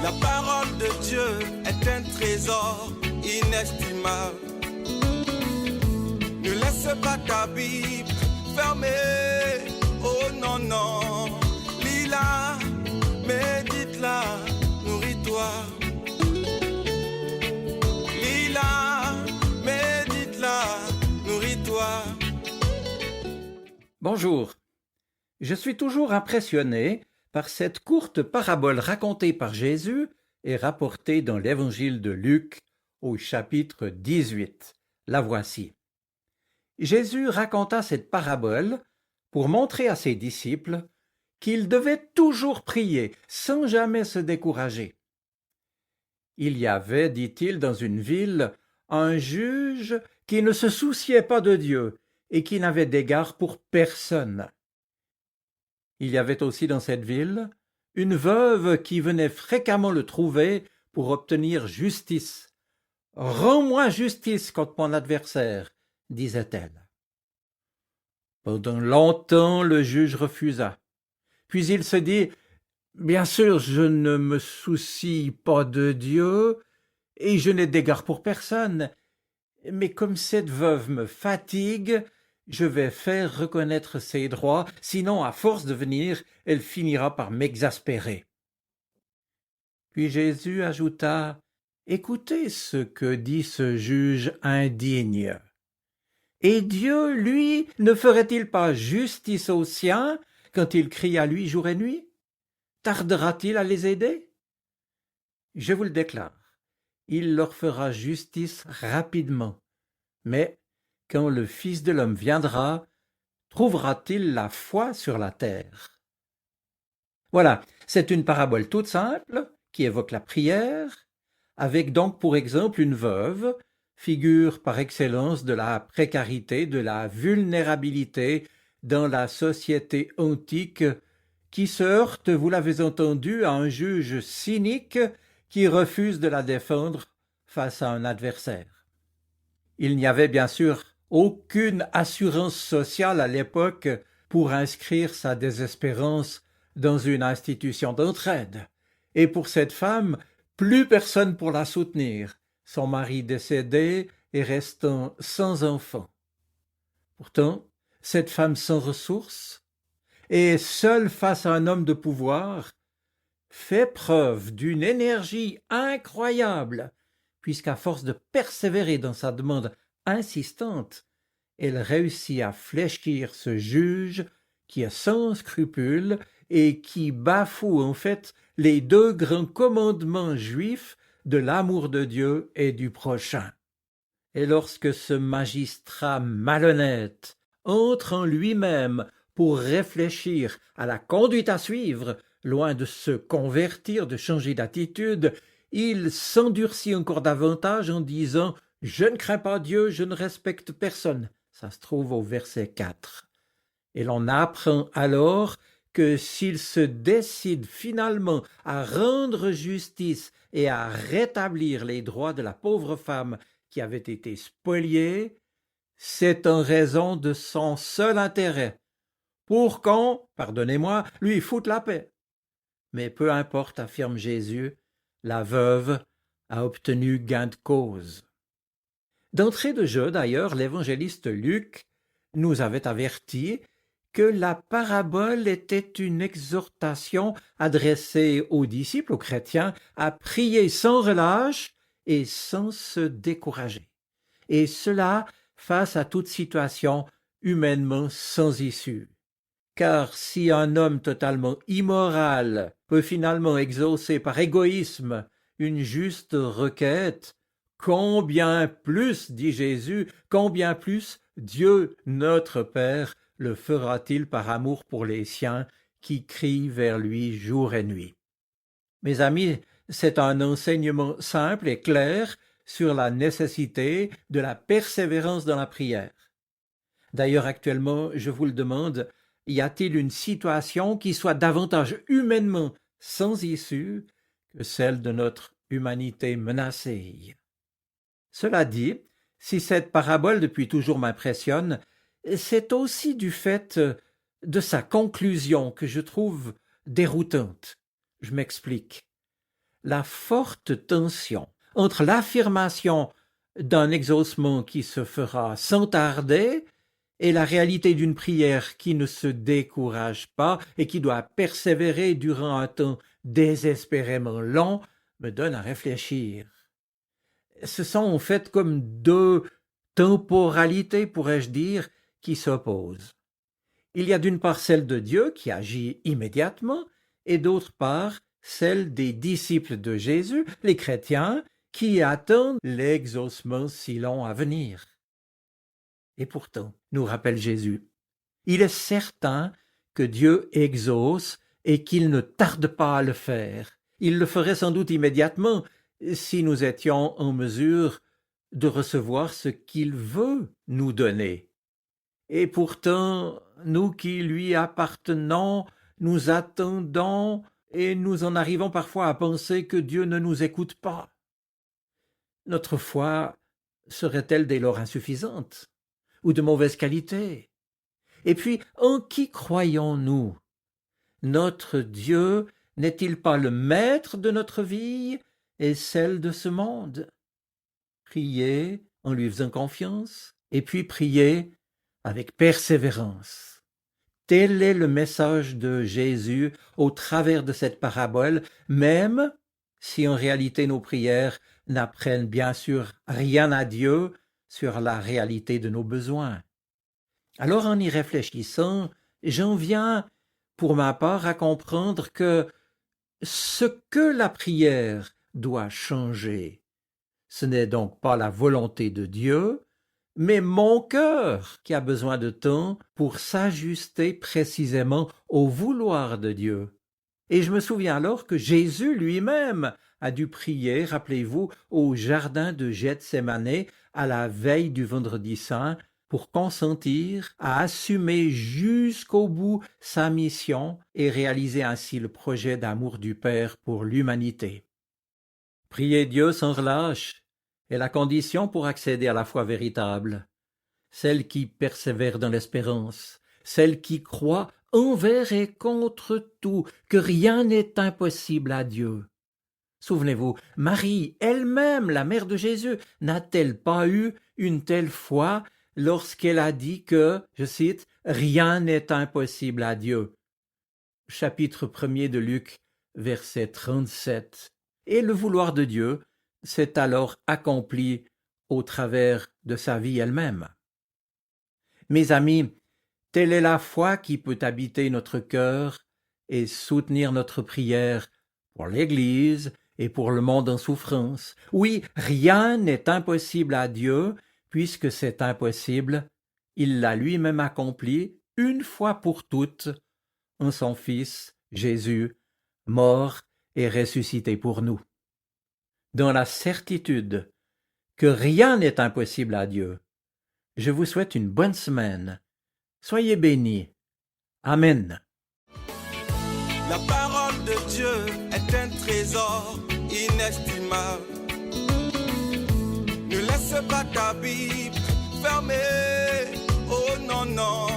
La parole de Dieu est un trésor inestimable. Ne laisse pas ta Bible fermée. Oh non, non. Lis-la, médite-la, nourris-toi. Lis-la, médite-la, nourris-toi. Bonjour. Je suis toujours impressionné par cette courte parabole racontée par Jésus et rapportée dans l'Évangile de Luc au chapitre 18. La voici. Jésus raconta cette parabole pour montrer à ses disciples qu'ils devaient toujours prier sans jamais se décourager. Il y avait, dit-il, dans une ville, un juge qui ne se souciait pas de Dieu et qui n'avait d'égard pour personne. Il y avait aussi dans cette ville une veuve qui venait fréquemment le trouver pour obtenir justice. « Rends-moi justice contre mon adversaire », disait-elle. Pendant longtemps, le juge refusa. Puis il se dit « Bien sûr, je ne me soucie pas de Dieu et je n'ai d'égard pour personne, mais comme cette veuve me fatigue, je vais faire reconnaître ses droits, sinon, à force de venir, elle finira par m'exaspérer. » Puis Jésus ajouta « Écoutez ce que dit ce juge indigne. Et Dieu, lui, ne ferait-il pas justice aux siens quand il crie à lui jour et nuit? Tardera-t-il à les aider? Je vous le déclare, il leur fera justice rapidement. Mais quand le Fils de l'homme viendra, trouvera-t-il la foi sur la terre? » Voilà, c'est une parabole toute simple qui évoque la prière, avec donc pour exemple une veuve, figure par excellence de la précarité, de la vulnérabilité dans la société antique, qui se heurte, vous l'avez entendu, à un juge cynique qui refuse de la défendre face à un adversaire. Il n'y avait bien sûr aucune assurance sociale à l'époque pour inscrire sa désespérance dans une institution d'entraide. Et pour cette femme, plus personne pour la soutenir, son mari décédé et restant sans enfant. Pourtant, cette femme sans ressources, et seule face à un homme de pouvoir, fait preuve d'une énergie incroyable, puisqu'à force de persévérer dans sa demande insistante, elle réussit à fléchir ce juge qui est sans scrupules et qui bafoue en fait les deux grands commandements juifs de l'amour de Dieu et du prochain. Et lorsque ce magistrat malhonnête entre en lui-même pour réfléchir à la conduite à suivre, loin de se convertir, de changer d'attitude, il s'endurcit encore davantage en disant « Je ne crains pas Dieu, je ne respecte personne ». Ça se trouve au verset 4. Et l'on apprend alors que s'il se décide finalement à rendre justice et à rétablir les droits de la pauvre femme qui avait été spoliée, c'est en raison de son seul intérêt, pour qu'on, pardonnez-moi, lui foute la paix. Mais peu importe, affirme Jésus, la veuve a obtenu gain de cause. D'entrée de jeu, d'ailleurs, l'évangéliste Luc nous avait averti que la parabole était une exhortation adressée aux disciples, aux chrétiens, à prier sans relâche et sans se décourager. Et cela face à toute situation humainement sans issue. Car si un homme totalement immoral peut finalement exaucer par égoïsme une juste requête, combien plus, dit Jésus, combien plus Dieu notre Père le fera-t-il par amour pour les siens qui crient vers lui jour et nuit. Mes amis, c'est un enseignement simple et clair sur la nécessité de la persévérance dans la prière. D'ailleurs, actuellement, je vous le demande, y a-t-il une situation qui soit davantage humainement sans issue que celle de notre humanité menacée? Cela dit, si cette parabole depuis toujours m'impressionne, c'est aussi du fait de sa conclusion que je trouve déroutante. Je m'explique. la forte tension entre l'affirmation d'un exaucement qui se fera sans tarder et la réalité d'une prière qui ne se décourage pas et qui doit persévérer durant un temps désespérément long me donne à réfléchir. Ce sont en fait comme deux temporalités, pourrais-je dire, qui s'opposent. Il y a d'une part celle de Dieu qui agit immédiatement et d'autre part celle des disciples de Jésus, les chrétiens, qui attendent l'exaucement si long à venir. Et pourtant, nous rappelle Jésus, il est certain que Dieu exauce et qu'il ne tarde pas à le faire. Il le ferait sans doute immédiatement si nous étions en mesure de recevoir ce qu'il veut nous donner. Et pourtant, nous qui lui appartenons, nous attendons et nous en arrivons parfois à penser que Dieu ne nous écoute pas. Notre foi serait-elle dès lors insuffisante ou de mauvaise qualité? Et puis, en qui croyons-nous? Notre Dieu n'est-il pas le maître de notre vie et celle de ce monde? Priez en lui faisant confiance, et puis priez avec persévérance. Tel est le message de Jésus au travers de cette parabole, même si en réalité nos prières n'apprennent bien sûr rien à Dieu sur la réalité de nos besoins. Alors en y réfléchissant, j'en viens pour ma part à comprendre que ce que la prière doit changer, ce n'est donc pas la volonté de Dieu, mais mon cœur qui a besoin de temps pour s'ajuster précisément au vouloir de Dieu. Et je me souviens alors que Jésus lui-même a dû prier, rappelez-vous, au jardin de Gethsémani à la veille du Vendredi Saint pour consentir à assumer jusqu'au bout sa mission et réaliser ainsi le projet d'amour du Père pour l'humanité. Prier Dieu sans relâche est la condition pour accéder à la foi véritable, celle qui persévère dans l'espérance, celle qui croit envers et contre tout que rien n'est impossible à Dieu. Souvenez-vous, Marie, elle-même, la mère de Jésus, n'a-t-elle pas eu une telle foi lorsqu'elle a dit que, je cite, « Rien n'est impossible à Dieu » chapitre 1er de Luc, verset 37. Et le vouloir de Dieu s'est alors accompli au travers de sa vie elle-même. Mes amis, telle est la foi qui peut habiter notre cœur et soutenir notre prière pour l'Église et pour le monde en souffrance. Oui, rien n'est impossible à Dieu, puisque c'est impossible, il l'a lui-même accompli une fois pour toutes en son Fils, Jésus, mort et ressuscité pour nous. Dans la certitude que rien n'est impossible à Dieu, je vous souhaite une bonne semaine. Soyez bénis. Amen. La parole de Dieu est un trésor inestimable. Ne laisse pas ta Bible fermée. Oh non, non.